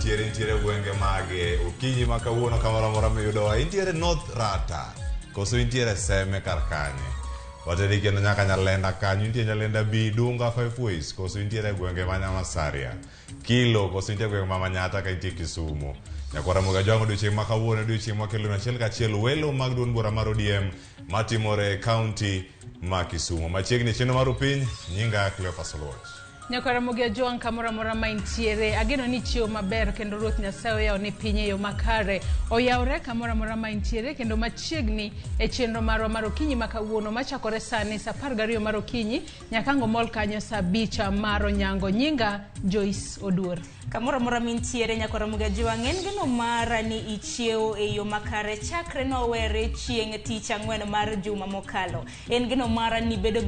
intiere gwenge mage okinyi ma kawuono kamoro moro miyudo intiere North Rata koso intiere Seme karkanye watedi kendo nyaka Nyalenda kanyo intiere Nyalenda B Dunga 5 Ways koso intiere gwenge ma Nyamasaria Kilo koso intiere gwenge ma Manyata ka intiere Kisumu nyakwara Ramogi Ajwang' odiochieng' ma kawuono odiochieng' mwakelo achiel kachiel welo mag duond bura mar ODM matimore kaunti ma Kisumu machiegni chenro mar Piny nyinga Cleophas Oluoch. Nyakwara Ramogi Ajwang' kamoro amora ma intiere ageno ni chiew maber kendo Ruoth Nyasaye oyaw ni piny yo makare oyawre kamoro amora ma intiere kendo machiegni e chenro marwa mar okinyi ma kawuono machakore sani sa 12 mar okinyi nyaka ngomol kanyo sa 5 mar onyango nyinga Joyce Oduor. Kamoro amora mintiere Nyakwara Ramogi Ajwang' en gino mara ni ichiew e yo makare chakre no were chieng' tich ang'wen mar juma mokalo en gino mara ni ibedo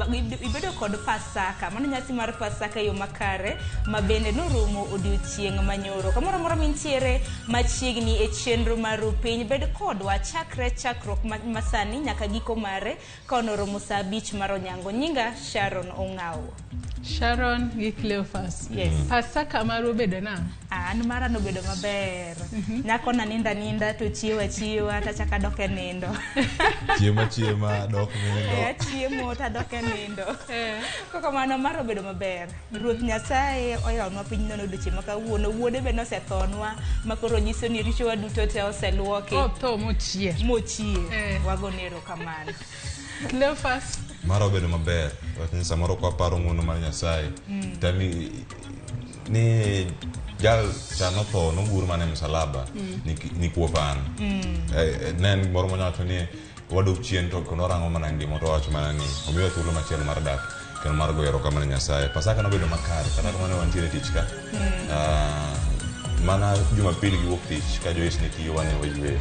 kod Pasaka mano nyasi mar Pasaka yo makare ma bende norumo odiochieng' manyoro kamoro amora mintiere machiegni e chenro mar Piny bed kodwa chakre chakruok masani nyaka giko mare konoromo sa 5 mar onyango nyinga Sharon Ong'aw. Sharon gi Cleophas. Yes. Pasaka maru bedo na? An mara no bedo maber. Nyako na ninda to chiwa ta chaka doke nindo. Chiema dok nindo. Chiemo ta doke nindo. Koko mano mara bedo maber. Ruoth Nyasaye oyawnwa piny nono odiochieng' ma kawuono wuode be nosethonwa makoro nyiso ni richowa duto te oseluoki. Otho mochier. Wagonero kamano. Cleophas Maro bedo maber wach samoro kwa paro ng'uono mar Nyasaye tami ni jal chano tho nogur mane msalaba ni kuopan nen moro monyato ni wadok chien to kono rango mana ngimo to wacho mana ni omiyo thuolo machielo mar dak kendo mar goyo erokamano ne Nyasaye. Pasaka nobedo makare kata kamano wantiere tich ka mana Jumapili gi wuok tich ka Joyce ne tiyo wane wayweyo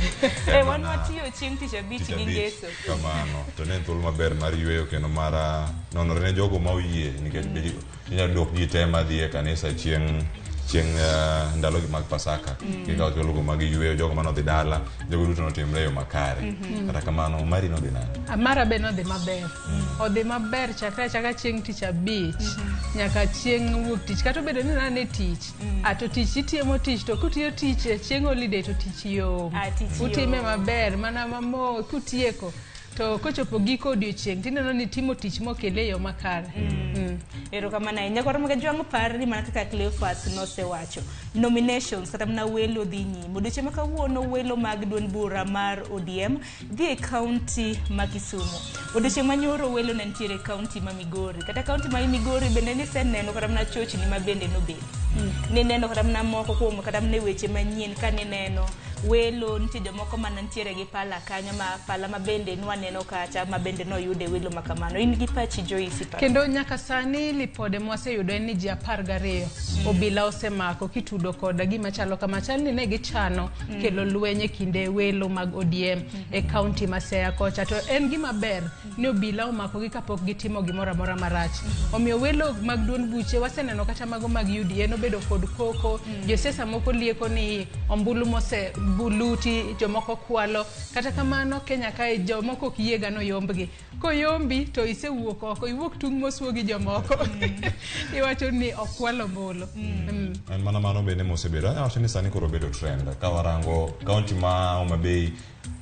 wan watiyo chieng' tich abich gi ngeso kamano to ne en thuolo maber mar yweyo kendo mar nonore ne jogo ma oyie nikech inyalo dok ji te madhi e kanisa chieng' ndalo mag Pasaka kikawo thuolo mag yweyo jogo manodhi dala jogo duto notimre yo makare kata kamano mari nodhi nade? Mara be nodhi maber odhi maber chakra chieng' tich abich nyaka chieng' wuok tich kata obedo ni nane tich to tich itimo tich to kutiyo tich chieng' holiday to tich yom utime maber mana mamo kutieko to kochopo giko odiochieng' tineno ni timo tich mokele yo makare. Erokamano Nyakwara Ramogi Ajwang' parni mana kaka Cleophas nosewacho nominations kata mana welo dhi nyime odiochieng' ma kawuono welo mag duond bura mar ODM dhi e kaunti ma Kisumu odiochieng' manyoro welo ne nitiere kaunti ma Migori kata kaunti ma Migori bende niseneno kata mana chochni ma bende nobedo nineno kata mana moko kuom kata mana weche manyien ka nineno welo nitie jomoko mana nitiere gi pala kanyo ma pala ma bende nwaneno kacha ma bende noyude welo makamano in gi pachi Joyce kendo nyaka sani lipode mwaseyudo en ni ji 12 obila osemako kitudo koda gima chalo kama chal ni ne gichano kelo lwenye kinde welo mag ODM e kaunti ma Siaya kocha to en gima ber ni obila omako gi kapok gitimo gimoro amora marach omiyo welo mag duond buche waseneno kata mago mag UDA nobedo kod koko josiasa moko lieko ni ombulu mose buluti jomoko kwalo kata kamano Kenya kae jomoko kiega no yombgi koyombi to isewuok oko iwuok tung mosuo gi jomoko iwacho ni okwalo bolo en mana mano bende mosebedo awacho ni sani koro bedo trend ka warango kaunti ma Homa Bay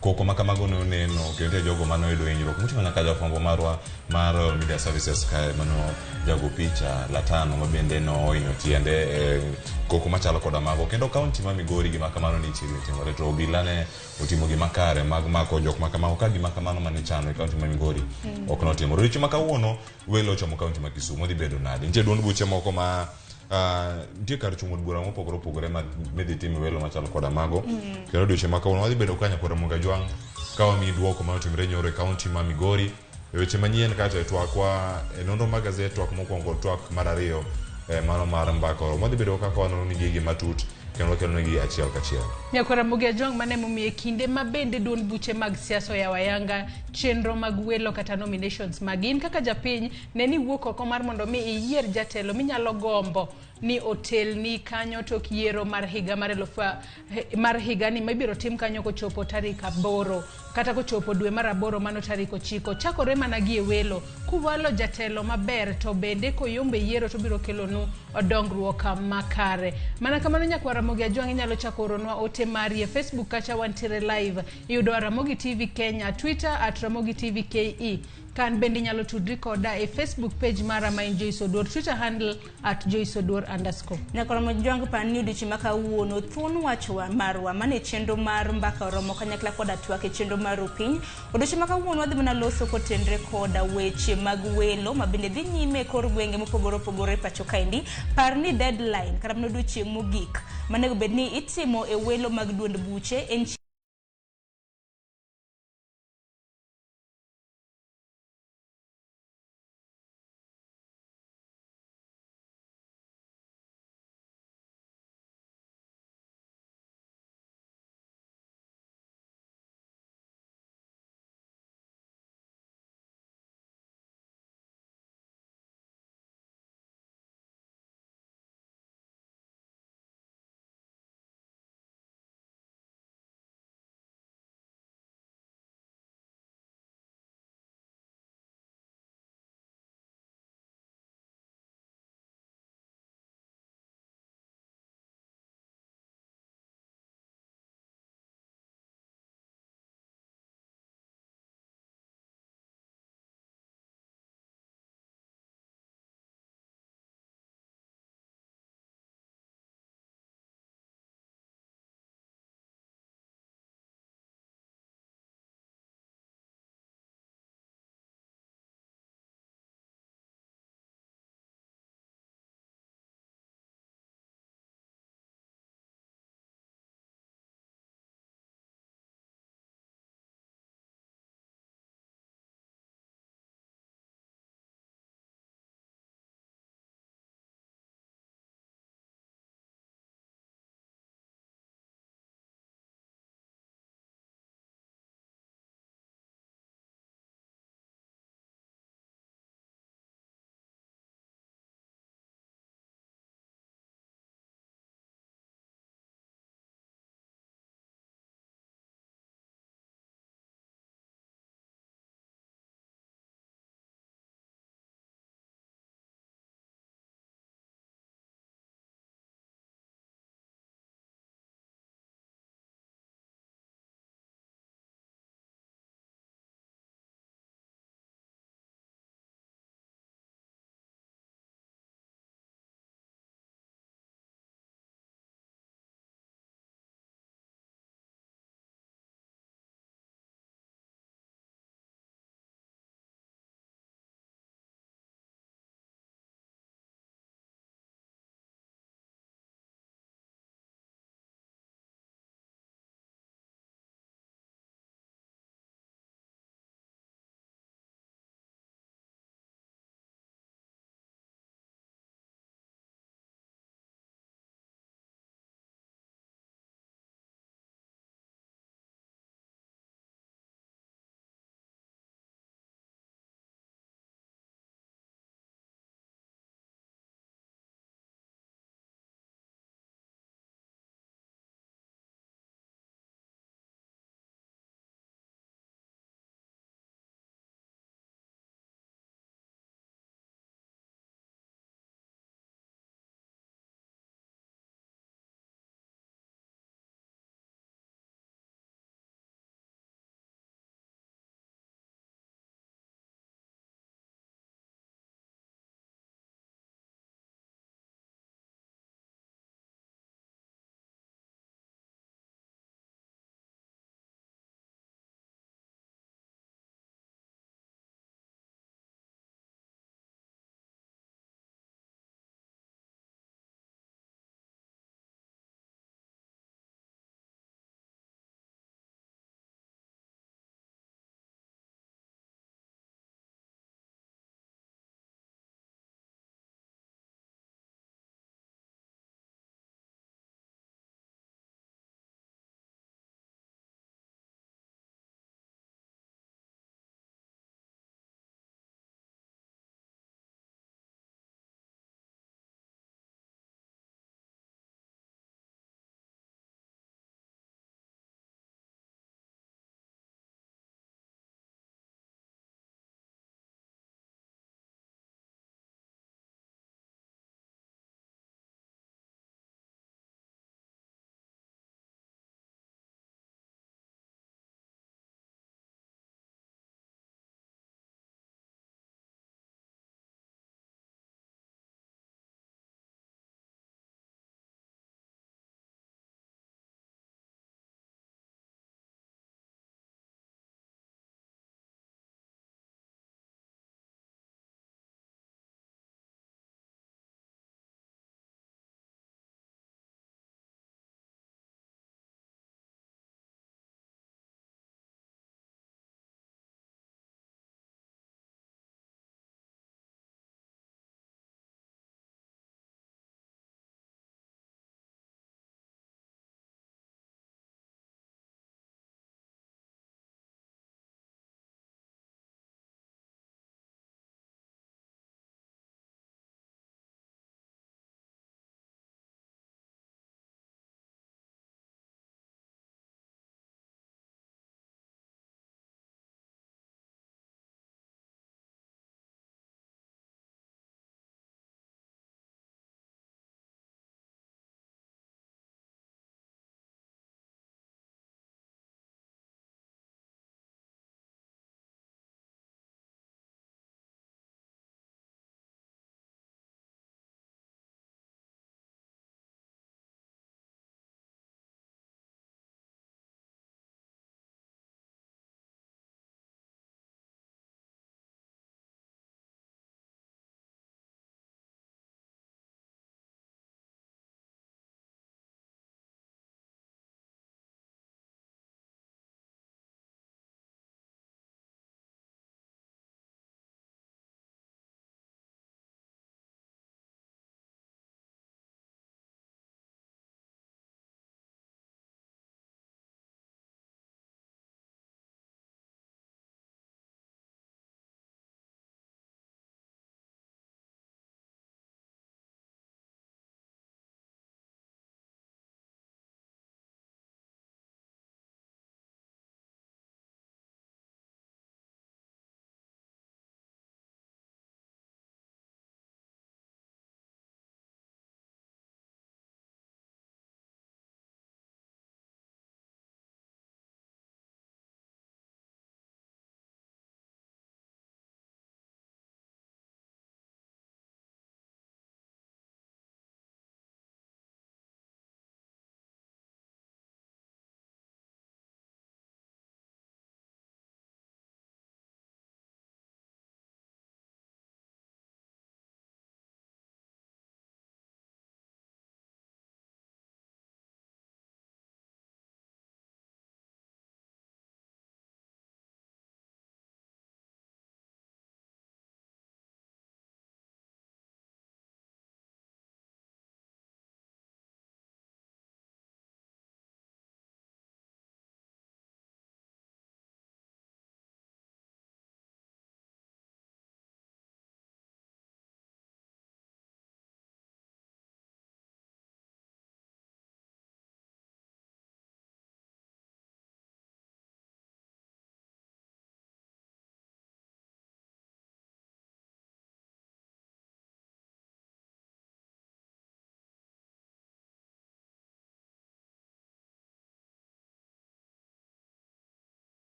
koko makamago neno kendo jogo manoyudo hinyruok muting'o nyaka jafwambo marwa mar media services kae mano jago picha Latano ma bende nohinyo tiende koko machalo koda mago kendo kaunti ma Migori gima kamano ni chiegni timore to obila ne otimo gima kare mag mako jok makamago ka gima kamano mane chano e kaunti ma Migori ok notimore. Odiochieng' ma kawuono welo ochomo kaunti ma Kisumu dhi bedo nade? Nitie duond buche moko ma nitie kar chung'o bura mopogore opogore ma midhi timo welo machalo koda mago kendo odiochieng' ma kawuono wadhi bedo ka Nyakwara Ramogi Ajwang' ka wamiyi duoko manotimre nyoro e kaunti ma Migori weche manyien kata e twakwa e nonro mag gazet twak mokwongo twak mar ariyo mano mar mbako wadhi bedo kaka wanono ni gigi matut kendo kelo negi achiel kachiel. Nyakwara Ramogi Ajwang' mane momiye kinde ma bende duond buche mag siasa ya wayanga chenro mag welo kata nominations magin kaka japiny ne ni wuok oko mar mondo mi iyier jatelo minyalo gombo ni otel ni kanyo to kiero mar higa mar higa ni mabiro tim kanyo kochopo tarik 8 kata kochopo dwe mar 8 mano tarik 9 chakore mana gi welo kuwalo jatelo maber to bende koyombe yiero to biro kelonu odongruok makare mana kamano Nyakwara Ramogi Ajwang' inyalo chako oronwa ote mari e Facebook kacha wantiere live. Iyudo Ramogi TV Kenya, Twitter @Ramogi TV KE. Kan bende inyalo tudri koda e Facebook page mara ma en Joyce Oduor, Twitter handle @JoyceOduor_. Nyako Ramogi Ajwang' pan ni odiochieng' ma kawuono thuon wach marwa mane chenro mar mbaka oromo kanyakla koda twak e chenro mar piny. Odiochieng' ma kawuono wadhi mana loso kotenre koda weche mag welo ma bende dhi nyime e kor gwenge mopogore opogore pacho kaendi. Par ni deadline kata mana odiochieng' mogik manego bed ni itimo e welo mag duond buche en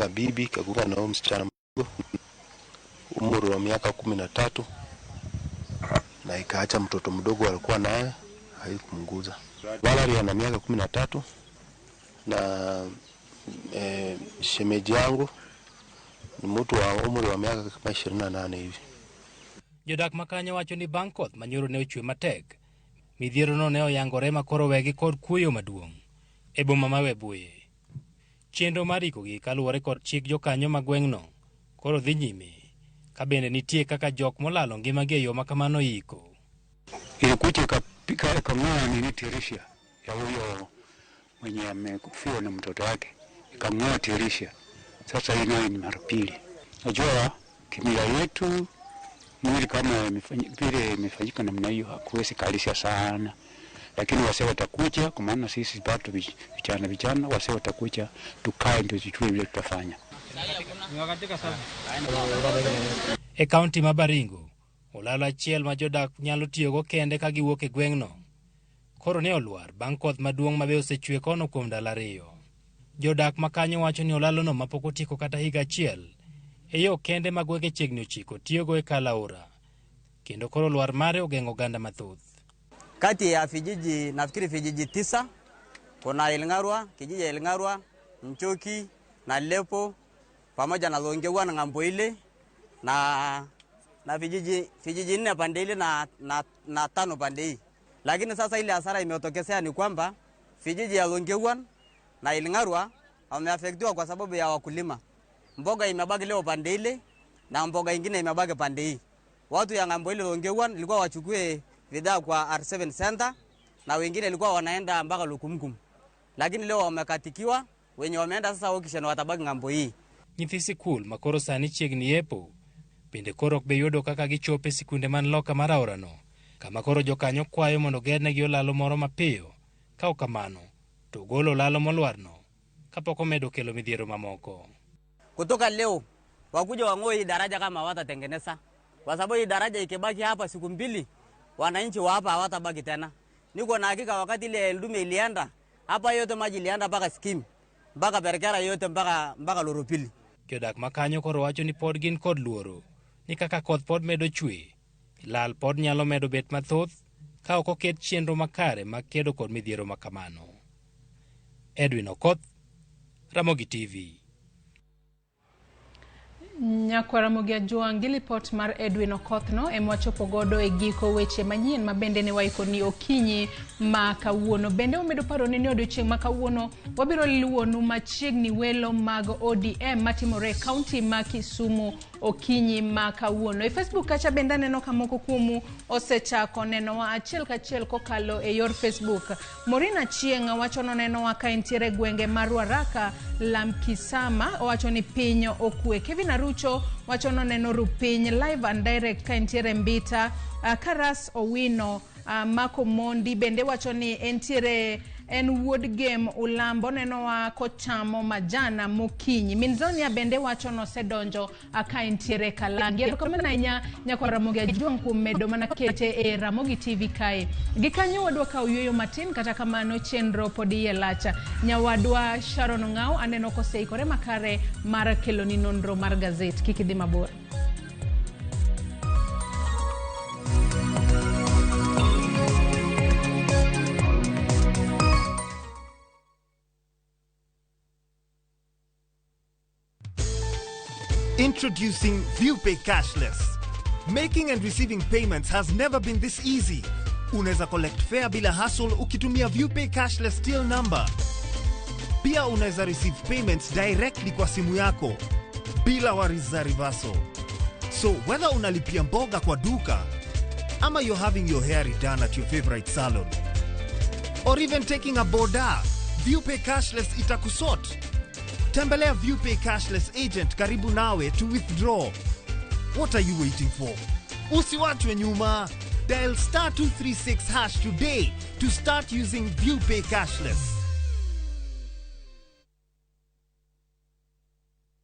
kagonga bibi, kagonga na msichana mdogo umri wa miaka 13 na ikaacha mtoto mdogo alikuwa naye haikumguza. Valerie ana miaka 13 na shemeji yangu ni mtu wa umri wa miaka 28 hivi. Jodak makanya wacho ni bang' koth manyoro ne ochwe matek. Midhiero no ne oyangore makoro wegi kod kuyo maduong' e boma ma Webuye. Chenro mar ikogi kaluwore kod chik jokanyo ma gweng'no koro dhi nyime ka bende nitie kaka jok molalo ngimagi e yo makamano iko. Ilikuja ikang'oa nini tirisha ya huyo mwenye amekufiwa na mtoto wake, ikang'oa tirisha. Sasa hii nayo ni mara pili. Najua kimila yetu mwili kama vile imefanyika namna hiyo hakuwezi kalisha sana, lakini wase watakuja, kwa maana sisi bado vijana wase watakuja, tukae ndio tujue vile tutafanya. E kaunti ma Baringo, olalo achiel ma jodak nyalo tiyogo kende ka giwuok e gweng'no koro ne olwar bang' koth maduong' ma be osechwe kono kuom ndalo 2. Jodak makanyo wacho ni olalono mapok otieko kata higa achiel e yo kende ma gwenge chiegni ochiko tiyogo e Kalaura, kendo koro lwar mare ogeng'o oganda mathoth. Kati ya vijiji, nafikiri vijiji 9, kuna Ilngarwa, kijiji ya Ilngarwa, Nchoki na Lepo pamoja na Longewa na ng'ambo ile na vijiji 4 pande ile na 5 pande hii. Lakini sasa ile hasara imetokea ni kwamba vijiji ya Longewa na Ilngarwa wameafektiwa kwa sababu ya wakulima. Mboga imebaki leo pande ile na mboga ingine imebaki pande hii. Watu ya ng'ambo ile Longewa ilikuwa wachukue bidhaa kwa R7 Center na wengine ilikuwa wanaenda mpaka Lukumkum. Lakini leo wamekatikiwa, wenye wameenda sasa auction watabaki ng'ambo hii. Nyithi sikul makoro sani chiegni yepo bende koro ok be yudo kaka gichope sikunde man loka mar aorano, kama koro jokanyo kwayo mondo gernegi olalo moro mapiyo, ka ok kamano to golo olalo molwarno kapok omedo kelo midhiero mamoko. Kutoka leo wakuja wang'oe hii daraja kama hawatatengeneza, kwa sababu hii daraja ikibaki hapa siku 2 wananchi wa hapa hawatabaki tena. Niko na hakika wakati ile Eldume ilienda hapa yote maji ilienda mpaka Skim, mpaka Berkera yote mpaka Loropili. Jodak makanyo koro wacho ni pod gin kod luoro ni kaka koth pod medo chwe, lal pod nyalo medo bet mathoth ka ok oket chenro makare mag kedo kod midhiero makamano. Edwin Okoth, Ramogi TV. Nyakwara Ramogi Ajuang, lipot mar Edwin Okothno emwachopo godo e giko weche manyien ma bende ne waiko ni okinyi ma kawuono. Bende omedo paro ni odiochieng' ma kawuono wabiro luonu machiegni welo mag ODM matimore kaunti ma Kisumu okinyi ma kawuono. E Facebook kacha bende neno ka moko kuomu osechako nenowa achiel kachiel kokalo e yor Facebook. Morina Chieng' wacho no nenowa ka entiere gwenge mar Ruaraka, Lamkisama, wacho ni piny okwe. Kevin Arucho wacho no neno rupiny live and direct ka entiere Mbita. Karas Owino Mako Mondi bende wacho ni entiere en wuod game Ulambo nenowa kochamo majana mokinyi. Minzonia bende wacho no sedonjo ka entiere Kalangi. Kamana Nyakwara Ramogi Ajuang kuom medo mana kete e Ramogi TV kae. Gikanyo wadwa ka uyueyo matin kata kamano chenro podi e lacha. Nyawadwa Sharon Ng'ao aneno koseikore makare mar keloni nonro mar gazet. Kikidhi mabor. Introducing ViewPay Cashless. Making and receiving payments has never been this easy. Unaweza collect fare bila hassle ukitumia ViewPay Cashless till number. Pia unaweza receive payments directly kwa simu yako bila worries za reversal. So whether unalipia mboga kwa duka ama you're having your hair redone at your favorite salon or even taking a boda, ViewPay Cashless itakusort. Tembelea ViewPay Cashless agent karibu nawe to withdraw. What are you waiting for? Usiwachwe nyuma. Dial *236# today to start using ViewPay Cashless.